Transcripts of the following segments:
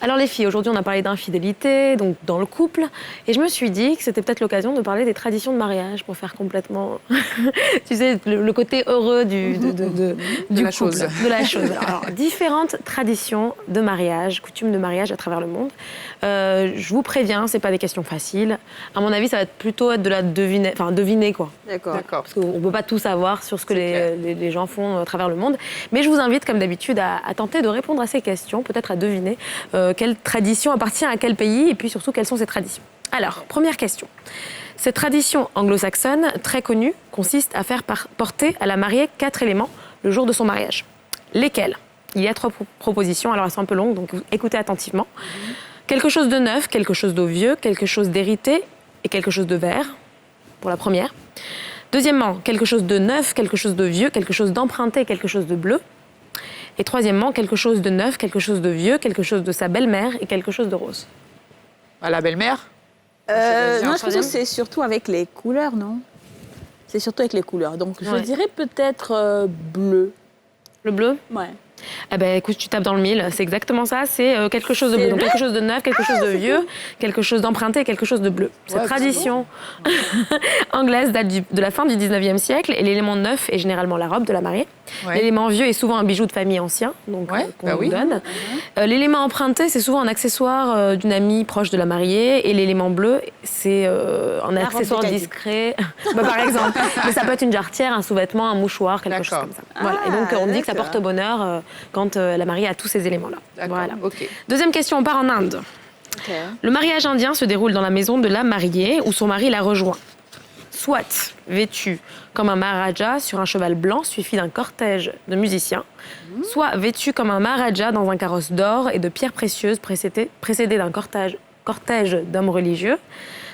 Alors les filles, aujourd'hui on a parlé d'infidélité, donc dans le couple, et je me suis dit que c'était peut-être l'occasion de parler des traditions de mariage pour faire complètement, tu sais, le côté heureux du la couple, chose. de la chose. Alors, différentes traditions de mariage, coutumes de mariage à travers le monde. Je vous préviens, c'est pas des questions faciles. À mon avis, ça va plutôt être de la deviner quoi. D'accord. Parce qu'on ne peut pas tout savoir sur ce que les gens font à travers le monde. Mais je vous invite, comme d'habitude, à tenter de répondre à ces questions, peut-être à deviner quelle tradition appartient à quel pays et puis surtout quelles sont ces traditions. Alors, première question. Cette tradition anglo-saxonne, très connue, consiste à faire porter à la mariée 4 éléments le jour de son mariage. Lesquels ? Il y a 3 propositions, alors elles sont un peu longues, donc écoutez attentivement. Quelque chose de neuf, quelque chose de vieux, quelque chose d'hérité et quelque chose de vert, pour la première. Deuxièmement, quelque chose de neuf, quelque chose de vieux, quelque chose d'emprunté, quelque chose de bleu. Et troisièmement, quelque chose de neuf, quelque chose de vieux, quelque chose de sa belle-mère et quelque chose de rose. À la belle-mère. Non, je pense que c'est surtout avec les couleurs, non? C'est surtout avec les couleurs. Donc, je dirais peut-être bleu. Le bleu ? Ouais. Eh ben, écoute, tu tapes dans le mille. C'est exactement ça. C'est quelque chose de bleu. Donc, quelque chose de neuf, quelque chose de vieux, quelque chose d'emprunté et quelque chose de bleu. Cette tradition anglaise date de la fin du 19e siècle et l'élément neuf est généralement la robe de la mariée. Ouais. L'élément vieux est souvent un bijou de famille ancien, donc qu'on lui donne. L'élément emprunté, c'est souvent un accessoire d'une amie proche de la mariée et l'élément bleu, c'est un accessoire discret, par exemple. Mais ça peut être une jarretière, un sous-vêtement, un mouchoir, quelque chose comme ça. Voilà. Et donc, on dit que ça porte bonheur quand la mariée a tous ces éléments-là. Voilà. Okay. Deuxième question, on part en Inde. Le mariage indien se déroule dans la maison de la mariée où son mari la rejoint. Soit vêtu comme un maharaja sur un cheval blanc suivi d'un cortège de musiciens, soit vêtu comme un maharaja dans un carrosse d'or et de pierres précieuses précédé d'un cortège d'hommes religieux,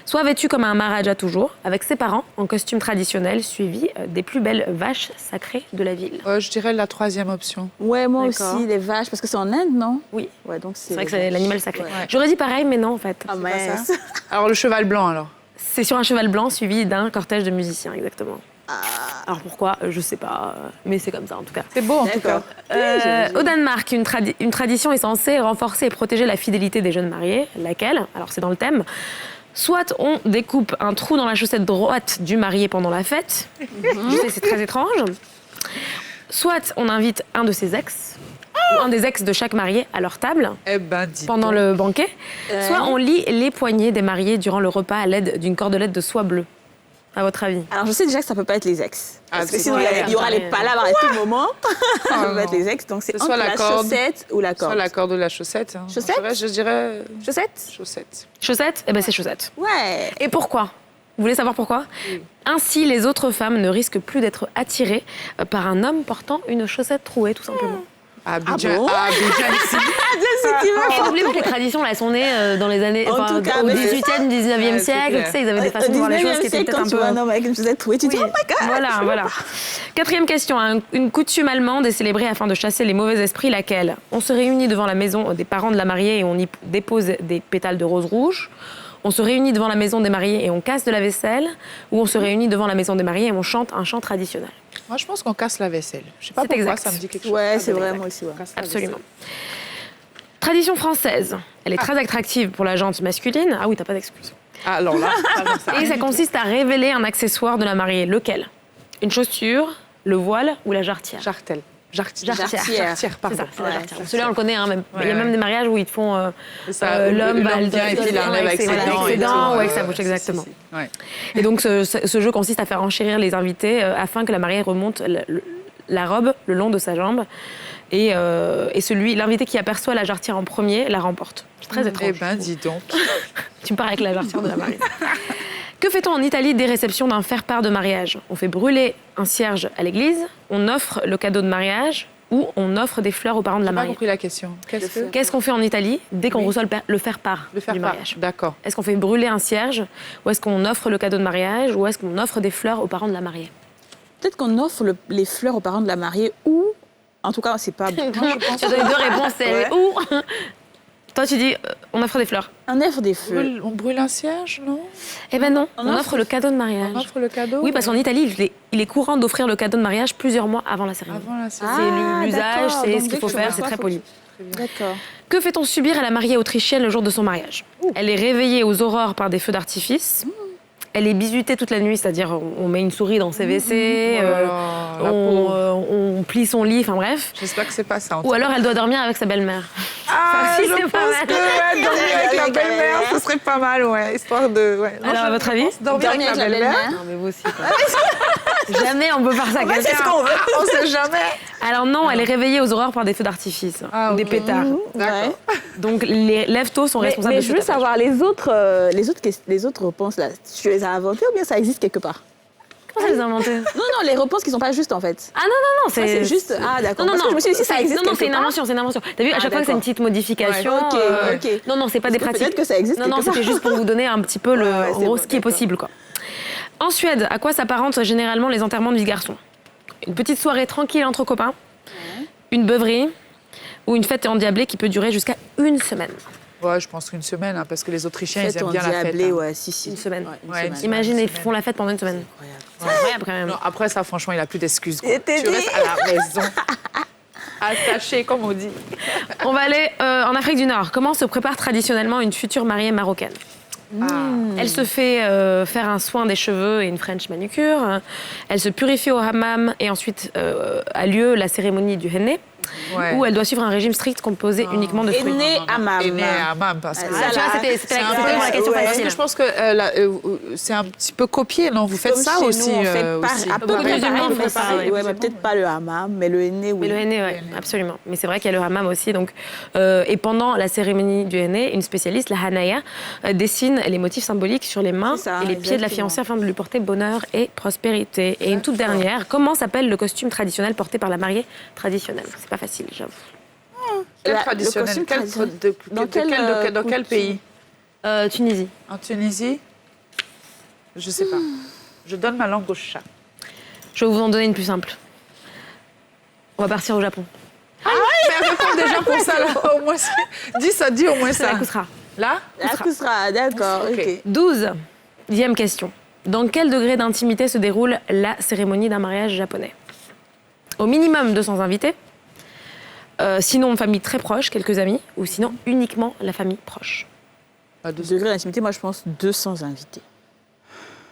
soit vêtu comme un maharaja toujours, avec ses parents en costume traditionnel, suivi des plus belles vaches sacrées de la ville. Je dirais la troisième option. Ouais, moi aussi, les vaches, parce que c'est en Inde, non? Oui. Ouais, donc C'est vrai que c'est l'animal sacré. Ouais. J'aurais dit pareil, mais non, en fait. Ah, Pas mince. ça. Alors, le cheval blanc, alors. C'est sur un cheval blanc suivi d'un cortège de musiciens, exactement. Alors pourquoi, je sais pas, mais c'est comme ça en tout cas. C'est beau, en tout cas. Au Danemark, une tradition est censée renforcer et protéger la fidélité des jeunes mariés. Laquelle ? Alors c'est dans le thème. Soit on découpe un trou dans la chaussette droite du marié pendant la fête. Je sais, c'est très étrange. Soit on invite un de ses ex, ou un des ex de chaque marié à leur table pendant le banquet. Soit on lie les poignets des mariés durant le repas à l'aide d'une cordelette de soie bleue. À votre avis ? Alors, je sais déjà que ça peut pas être les ex. Parce que c'est sinon, vrai. il y aura les palabres à tout moment. Ça peut pas être les ex. Donc, c'est entre la chaussette ou la corde. Soit la corde ou la chaussette. Hein. Chaussette ? Je dirais... Chaussette ? Chaussette. Chaussette ? Eh bien, c'est chaussette. Ouais. Et pourquoi ? Vous voulez savoir pourquoi ? Ainsi, les autres femmes ne risquent plus d'être attirées par un homme portant une chaussette trouée, tout simplement. Abidjan, ici. Et n'oubliez pas que les traditions, là, elles sont nées dans les années... En tout cas, au mais 18e, 19e siècle. Tu sais, ils avaient des façons de voir les choses qui étaient peut-être un peu... Quand tu vois un homme avec une chaussette trouée, tu dis « Oh my God !» Voilà. Quatrième question. Une coutume allemande est célébrée afin de chasser les mauvais esprits, laquelle ? On se réunit devant la maison des parents de la mariée et on y dépose des pétales de rose rouge. On se réunit devant la maison des mariés et on casse de la vaisselle. Ou on se réunit devant la maison des mariés et on chante un chant traditionnel. Moi, je pense qu'on casse la vaisselle. Je sais pas C'est pourquoi, exact. ça me dit quelque chose. Ouais, c'est vrai, moi aussi. Ouais. Absolument. Tradition française. Elle est très attractive pour la jante masculine. Ah oui, t'as pas d'excuse. Alors là, Et ça consiste à révéler un accessoire de la mariée. Lequel ? Une chaussure, le voile ou la jarretière ? Jartel. Jarretière, pardon. c'est ça, c'est la jarretière. Celui-là, on le connaît, hein, même. Il y a même des mariages où ils te font l'homme vient et puis il enlève avec ses dents. Ou avec sa bouche, exactement. Ouais. Et donc, ce jeu consiste à faire enchérir les invités afin que la mariée remonte la robe le long de sa jambe. Et l'invité qui aperçoit la jarretière en premier la remporte. C'est très étrange. Eh ben, dis donc. Tu me pars avec la jarretière de la mariée. Que fait-on en Italie des réceptions d'un faire-part de mariage ? On fait brûler un cierge à l'église, on offre le cadeau de mariage ou on offre des fleurs aux parents de la J'ai pas mariée. compris la question. Qu'est-ce qu'on fait en Italie dès qu'on reçoit le faire-part du mariage ? D'accord. Est-ce qu'on fait brûler un cierge ou est-ce qu'on offre le cadeau de mariage ou est-ce qu'on offre des fleurs aux parents de la mariée ? Peut-être qu'on offre les fleurs aux parents de la mariée ou... En tout cas, c'est pas... Tu as donné deux réponses, c'est ou... Toi, tu dis, on offre des fleurs. On offre des fleurs. On brûle un cierge, non ? Eh ben non, on offre le cadeau de mariage. On offre le cadeau. Oui, parce qu'en Italie, il est courant d'offrir le cadeau de mariage plusieurs mois avant la cérémonie. C'est l'usage, c'est ce qu'il faut faire, c'est très poli. D'accord. Que fait-on subir à la mariée autrichienne le jour de son mariage? Elle est réveillée aux aurores par des feux d'artifice. Elle est bisutée toute la nuit, c'est-à-dire on met une souris dans ses WC, on plie son lit, enfin bref. J'espère que c'est pas ça. Ou alors elle doit dormir avec sa belle-mère. Ah, Si, je c'est pense pas mal. que dormir avec la belle-mère, ce serait pas mal, ouais, histoire de... Ouais. Non, Alors, à votre avis? Dormir avec la belle-mère. Non, mais vous aussi. Quoi. Jamais on peut faire ça. C'est ce qu'on veut. On sait jamais. Alors non, elle est réveillée aux aurores par des feux d'artifice, ou des pétards. D'accord. Donc les lève-tôt sont responsables Mais de je ce veux tapage. savoir, les autres réponses, là, tu les as inventées ou bien ça existe quelque part? Comment ça les a inventés? Non, les réponses qui sont pas justes en fait. Ah non, C'est juste. Ah, d'accord. Non, Parce que je me suis dit, si ça existe. Non, c'est quelque une part. invention, c'est une invention. T'as vu, à chaque fois que c'est une petite modification. Ouais. Ok. Non, c'est pas des Parce que pratiques. peut-être que ça existe Non, quelque c'était part. juste pour vous donner un petit peu le, Ouais, en c'est gros, bon, ce qui est d'accord. possible, quoi. En Suède, à quoi s'apparentent généralement les enterrements de vie de garçon? Une petite soirée tranquille entre copains, une beuverie ou une fête endiablée qui peut durer jusqu'à une semaine. Ouais, je pense qu'une semaine, hein, parce que les Autrichiens, ils Fête aiment bien la fête. endiablée, Hein. ouais, si. Une semaine. Ouais, Imagine, ils semaine. font la fête pendant une semaine. Incroyable. C'est incroyable quand même. Non, après ça, franchement, il a plus d'excuses. quoi. Et t'es Tu dit. restes à la maison. Attaché, comme on dit. On va aller en Afrique du Nord. Comment se prépare traditionnellement une future mariée marocaine? Elle se fait faire un soin des cheveux et une French manucure. Elle se purifie au hammam et ensuite a lieu la cérémonie du henné, Ouais. où elle doit suivre un régime strict composé uniquement de fruits. Henné à mam. Et né à Mam, parce que... Ah, Tu vois, c'était C'est un vraiment la peu- question ouais, Parce facile. que je pense que c'est un petit peu copié, non? Vous faites Comme ça chez aussi nous, on fait aussi. à peu Beaucoup de près musulmans pareil, font mais ça, pareil. ouais. Ouais, mais peut-être pas le hammam, mais le henné, oui. Mais le henné, oui, absolument. Mais c'est vrai qu'il y a le hammam aussi. Donc, et pendant la cérémonie du henné, une spécialiste, la hanaya, dessine les motifs symboliques sur les mains C'est ça, et les pieds de la exactement. fiancée afin de lui porter bonheur et prospérité. Et une toute dernière, comment s'appelle le costume traditionnel porté par la mariée traditionnelle? C'est pas facile, j'avoue. Quel Le traditionnel? costume traditionnel. Dans Dans quel pays? Tunisie. En Tunisie? Je sais pas. Je donne ma langue au chat. Je vais vous en donner une plus simple. On va partir au Japon. Mais réponds déjà pour ça, là. Au moins, dis ça, dis au moins C'est ça. la Kousra. Là? La Kousra, d'accord, Ok. ok. 12e question. Dans quel degré d'intimité se déroule la cérémonie d'un mariage japonais? Au minimum 200 invités, sinon une famille très proche, quelques amis, ou sinon uniquement la famille proche. Degré d'intimité, moi je pense 200 invités.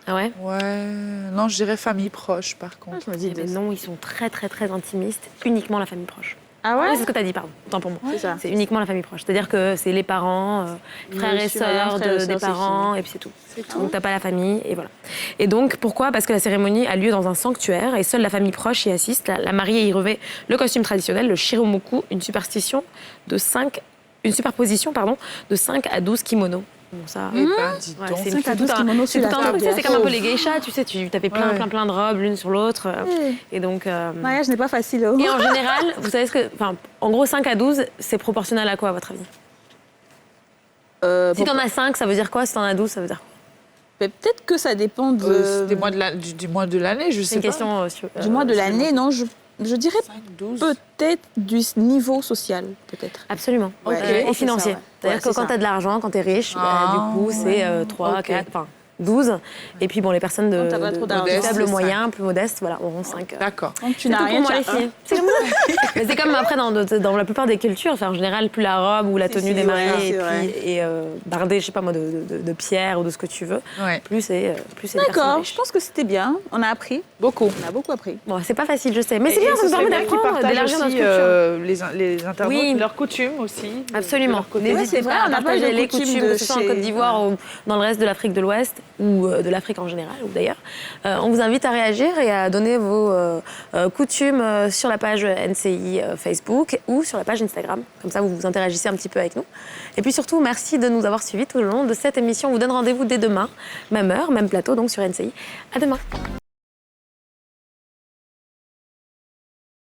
Ah ouais? Ouais. Non, je dirais famille proche, par contre. Je me dis Eh ben non, ils sont très très très intimistes, uniquement la famille proche. Ah Ouais, c'est ce que tu as dit, pardon. Autant pour moi. C'est ça. C'est uniquement la famille proche. C'est-à-dire que c'est les parents, frères et Monsieur, sœurs madame, frères et des sœurs, c'est parents, et puis c'est tout. C'est tout. Donc t'as pas la famille, et voilà. Et donc, pourquoi? Parce que la cérémonie a lieu dans un sanctuaire, et seule la famille proche y assiste. La mariée y revêt le costume traditionnel, le shiromoku, une superposition de 5 de 5 à 12 kimonos. Bon, ça... Eh ben, dis Ouais, donc. c'est 5 à tout 12 un- kimonos c'est sur tout la un truc, table. c'est comme un peu les geishas, tu sais, tu avais Ouais. plein de robes l'une sur l'autre. Et donc... Mariage n'est pas facile. Oh. Et en général, vous savez ce que... Enfin, en gros, 5 à 12, c'est proportionnel à quoi, à votre avis? Si t'en as 5, ça veut dire quoi? Si t'en as 12, ça veut dire quoi? Mais peut-être que ça dépend de... Des mois du mois de l'année, je C'est sais une pas. question... du mois de l'année, non, je dirais 5, 12. peut-être du niveau social, peut-être. Absolument. Ouais, je Et pense que financier. c'est ça, ouais. C'est-à-dire Ouais, que c'est quand ça. tu as de l'argent, quand tu es riche, Ah, du coup, c'est 3, Ok. 4, enfin 12. Et puis, bon, les personnes de, Quand t'as pas trop d'argent, faible c'est moyen, plus modestes, voilà, auront 5. D'accord. Quand tu C'est n'as tout rien, pour moi, tu les as filles. C'est comme Mais c'est comme après dans la plupart des cultures. Enfin, en général, plus la robe ou la tenue si, des ouais, mariés c'est vrai. est bardée, je sais pas moi, de pierre ou de ce que tu veux, Ouais. plus c'est les personnes D'accord, riches. je pense que c'était bien. On a appris. Beaucoup. On a beaucoup appris. Bon, c'est pas facile, je sais. Mais c'est bien, ça ce nous permet serait bien qu'ils d'apprendre, partagent d'élargir notre aussi, culture. les internautes, Oui. leurs coutumes aussi. de Absolument. leur côté. Ouais, N'hésitez c'est vrai, pas à on n'a pas eu partager de les coutumes coutumes, de que ce soit en chez- Côte d'Ivoire ou dans le reste de l'Afrique de l'Ouest ou de l'Afrique en général, ou d'ailleurs. On vous invite à réagir et à donner vos coutumes sur la page NCI Facebook ou sur la page Instagram. Comme ça, vous interagissez un petit peu avec nous. Et puis surtout, merci de nous avoir suivis tout le long de cette émission. On vous donne rendez-vous dès demain, même heure, même plateau, donc sur NCI. À demain.